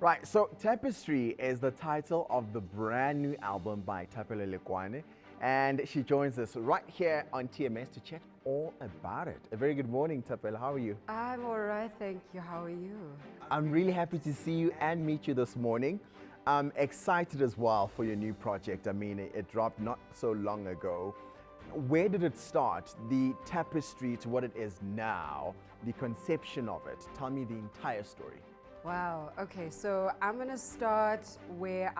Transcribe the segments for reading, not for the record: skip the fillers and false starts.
Right, so Tapestry is the title of the brand new album by Thapelo Lekoane, and she joins us right here on TMS to chat all about it. A very good morning, Thapelo. How are you? I'm all right, thank you. How are you? I'm really happy to see you and meet you this morning. I'm excited as well for your new project. I mean, it dropped not so long ago. Where did it start? The Tapestry to what it is now, the conception of it. Tell me the entire story. Wow. Okay, so I'm gonna start where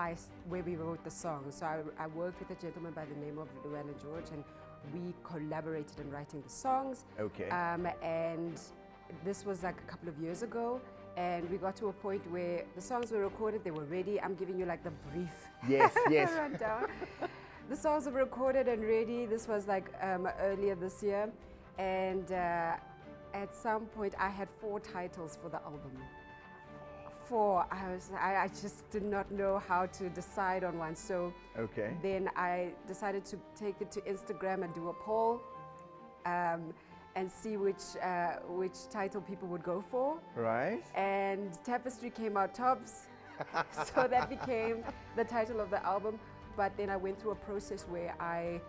we wrote the song. So I worked with a gentleman by the name of Llewellyn George, and we collaborated in writing the songs. Okay. And this was like a couple of years ago, and we got to a point where the songs were recorded, they were ready. I'm giving you like the brief. Yes, yes. rundown. The songs were recorded and ready. This was like earlier this year, and at some point I had 4 titles for the album. 4. I just did not know how to decide on one. So Okay. then I decided to take it to Instagram and do a poll and see which title people would go for. Right. And Tapestry came out tops. So that became the title of the album. But then I went through a process where I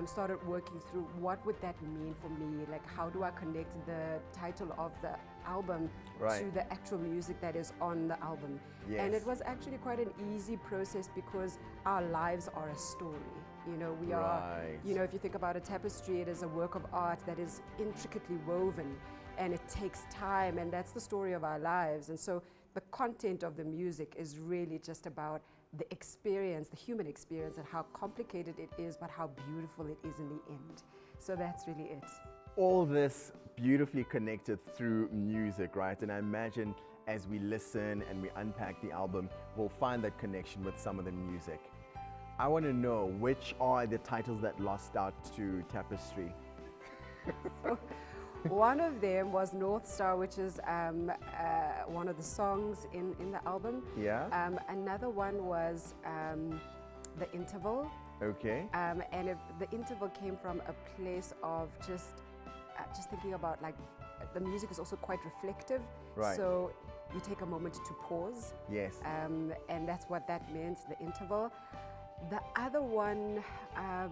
started working through what would that mean for me, like how do I connect the title of the album Right. to the actual music that is on the album. Yes. And it was actually quite an easy process because our lives are a story. You know, we are, Right. you know, if you think about a tapestry, it is a work of art that is intricately woven and it takes time, and that's the story of our lives. And so the content of the music is really just about the experience, the human experience, and how complicated it is, but how beautiful it is in the end. So that's really it. All this beautifully connected through music, right? And I imagine as we listen and we unpack the album, we'll find that connection with some of the music. I want to know which are the titles that lost out to Tapestry. One of them was North Star, which is one of the songs in the album. Yeah. Another one was The Interval. Okay. The interval came from a place of just thinking about, like, the music is also quite reflective. Right. So you take a moment to pause. Yes. And that's what that meant, the interval. The other one, I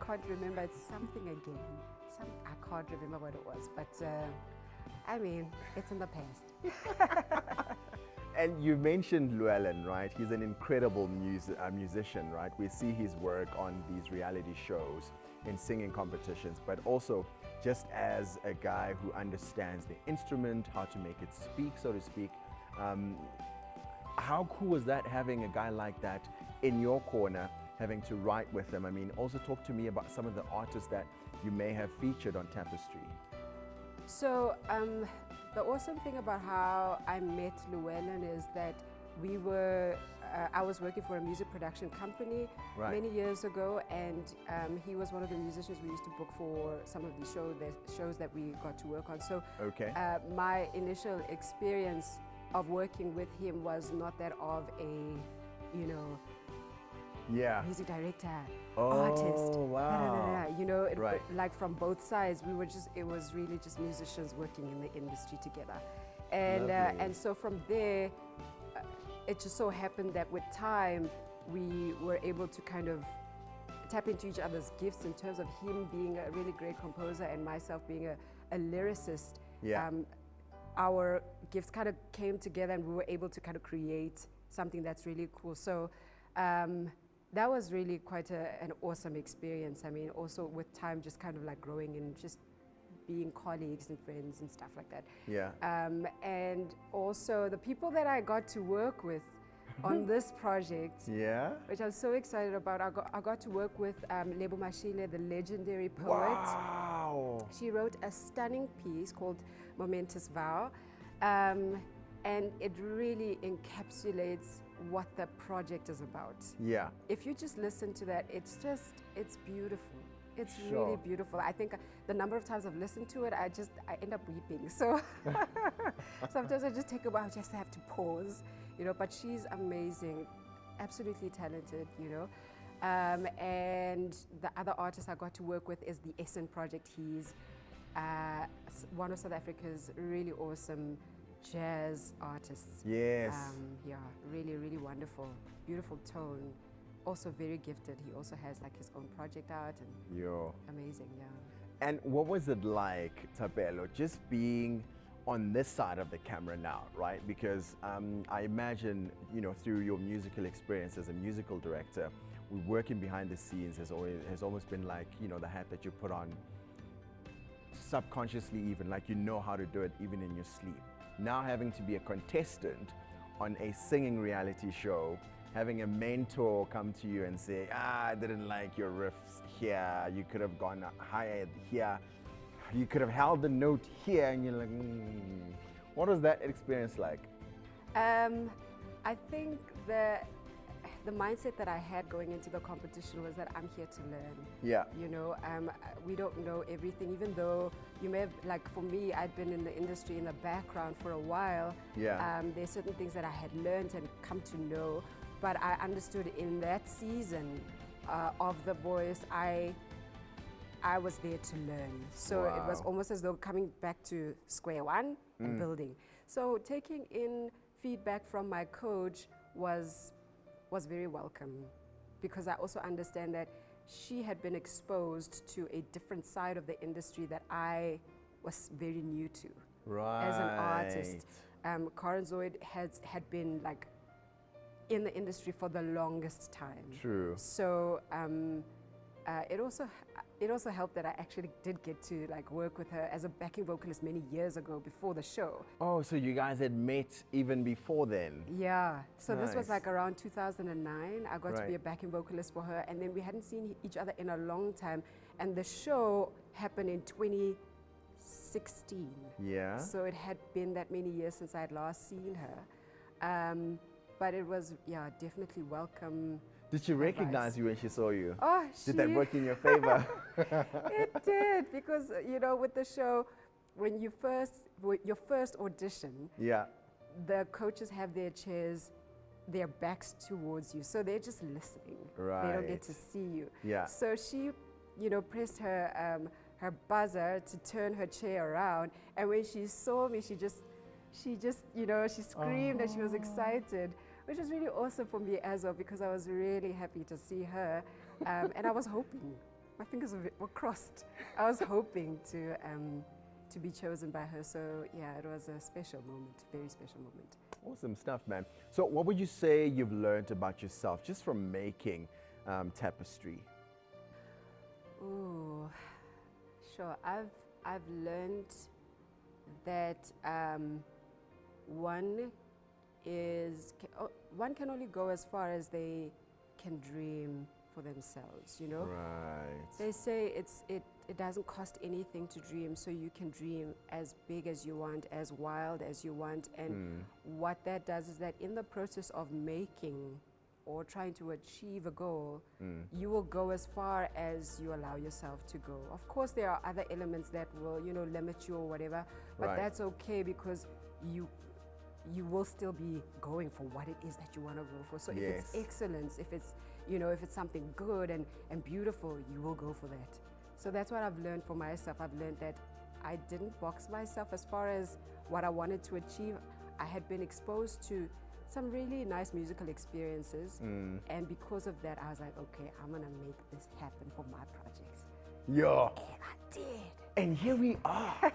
can't remember. It's something again. I can't remember what it was, but I mean, it's in the past. And you mentioned Llewellyn, right? He's an incredible musician, right? We see his work on these reality shows in singing competitions, but also just as a guy who understands the instrument, how to make it speak, so to speak. How cool is that, having a guy like that in your corner, having to write with him? I mean, also talk to me about some of the artists that you may have featured on Tapestry. So the awesome thing about how I met Llewellyn is that I was working for a music production company many years ago, and he was one of the musicians we used to book for some of the shows that we got to work on. So Okay. My initial experience of working with him was not that of a, Yeah. music director, Oh, artist. wow. You know, Right. like from both sides, it was really just musicians working in the industry together. And Lovely. and so from there, it just so happened that with time, we were able to kind of tap into each other's gifts in terms of him being a really great composer and myself being a lyricist. Yeah. Our gifts kind of came together and we were able to kind of create something that's really cool. So that was really quite an awesome experience. I mean, also with time, just kind of like growing and just being colleagues and friends and stuff like that. Yeah. And also the people that I got to work with on this project, Yeah. which I'm so excited about. I got to work with Lebo Mashile, the legendary poet. Wow. She wrote a stunning piece called Momentous Vow, and it really encapsulates what the project is about. Yeah. If you just listen to that, it's beautiful. It's Sure. really beautiful. I think the number of times I've listened to it, I end up weeping. So sometimes I just take a while, I just have to pause, but she's amazing, absolutely talented, And the other artist I got to work with is the Essen Project. He's one of South Africa's really awesome jazz artists. Yes. Yeah, really, really wonderful, beautiful tone. Also very gifted. He also has like his own project out and Yo. amazing, yeah. And what was it like, Thapelo, just being on this side of the camera now, right? Because I imagine, through your musical experience as a musical director, working behind the scenes has almost been like, the hat that you put on subconsciously, even like how to do it even in your sleep. Now having to be a contestant on a singing reality show, having a mentor come to you and say, I didn't like your riffs here, you could have gone higher here, you could have held the note here, and you're like, What was that experience like? I think the mindset that I had going into the competition was that I'm here to learn. Yeah. We don't know everything, even though you may have, like for me, I'd been in the industry in the background for a while. Yeah. There's certain things that I had learned and come to know, but I understood in that season of The Voice, I was there to learn. So it was almost as though coming back to square one and building. So taking in feedback from my coach was very welcome, because I also understand that she had been exposed to a different side of the industry that I was very new to. Right. As an artist. Karen Zoid had been like in the industry for the longest time. True. So it also helped that I actually did get to like work with her as a backing vocalist many years ago before the show. Oh, so you guys had met even before then? Yeah. So this was Nice. like around 2009. I got to be Right. a backing vocalist for her, and then we hadn't seen each other in a long time. And the show happened in 2016. Yeah. So it had been that many years since I had last seen her. But it was, definitely welcome. Did she recognize you when she saw you? Oh, Did that work in your favor? It did, because with the show, when your first audition, Yeah. the coaches have their chairs, their backs towards you, so they're just listening. Right. They don't get to see you. Yeah. So she, pressed her buzzer to turn her chair around, and when she saw me, she screamed and she was excited, which was really awesome for me as well, because I was really happy to see her, and I was hoping, my fingers were crossed. I was hoping to be chosen by her. So yeah, it was a special moment, very special moment. Awesome stuff, man. So what would you say you've learned about yourself just from making Tapestry? Ooh, sure. I've learned that one can only go as far as they can dream for themselves, Right. They say it doesn't cost anything to dream, so you can dream as big as you want, as wild as you want. And what that does is that in the process of making or trying to achieve a goal, you will go as far as you allow yourself to go. Of course, there are other elements that will, limit you or whatever, but Right. that's okay, because you will still be going for what it is that you want to go for. So if it's Yes. excellence, if it's something good and beautiful, you will go for that. So that's what I've learned for myself. I've learned that I didn't box myself as far as what I wanted to achieve. I had been exposed to some really nice musical experiences, and because of that, I was like, okay, I'm gonna make this happen for my projects. Yeah. And I did. And here we are.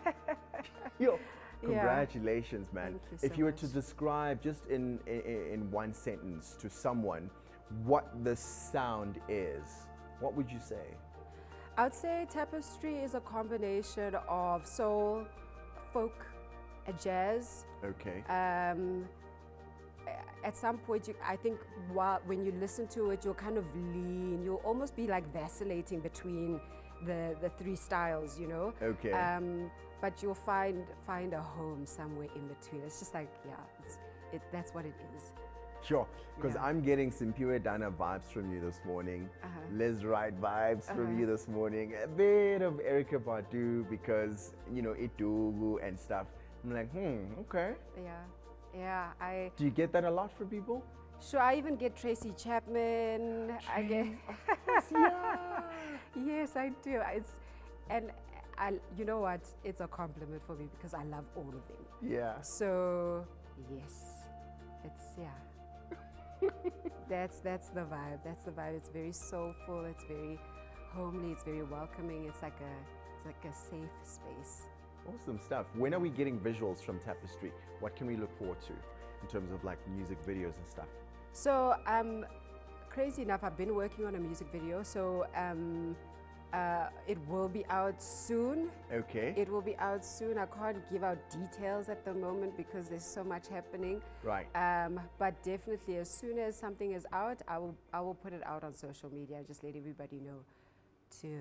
Yo, congratulations, man. Thank you so If you were to much. describe just in one sentence to someone what the sound is, what would you say? I would say Tapestry is a combination of soul, folk, and jazz. Okay. At some point, I think when you listen to it, you'll kind of lean. You'll almost be like vacillating between the three styles, Okay. But you'll find a home somewhere in between. It's just like, that's what it is. Sure, because Yeah. I'm getting some pure Dana vibes from you this morning. Liz Wright vibes from you this morning. A bit of Erykah Badu because, Itugu and stuff. I'm like, okay. Yeah. Do you get that a lot from people? Sure, I even get Tracy Chapman. I get. Yeah. Yes, I do. And you know what? It's a compliment for me because I love all of them. Yeah. So yes, it's that's the vibe. That's the vibe. It's very soulful. It's very homely. It's very welcoming. It's like a safe space. Awesome stuff. When are we getting visuals from Tapestry? What can we look forward to in terms of like music videos and stuff? So crazy enough, I've been working on a music video. So it will be out soon. Okay. It will be out soon. I can't give out details at the moment because there's so much happening. Right. But definitely, as soon as something is out, I will put it out on social media and just let everybody know to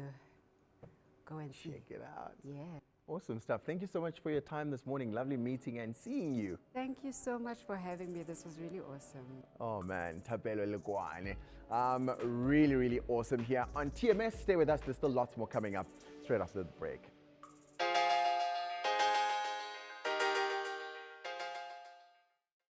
go and see. Check it out. Yeah. Awesome stuff. Thank you so much for your time this morning. Lovely meeting and seeing you. Thank you so much for having me. This was really awesome. Oh man, Thapelo Lekoane. Really, really awesome here on TMS. Stay with us. There's still lots more coming up straight after the break.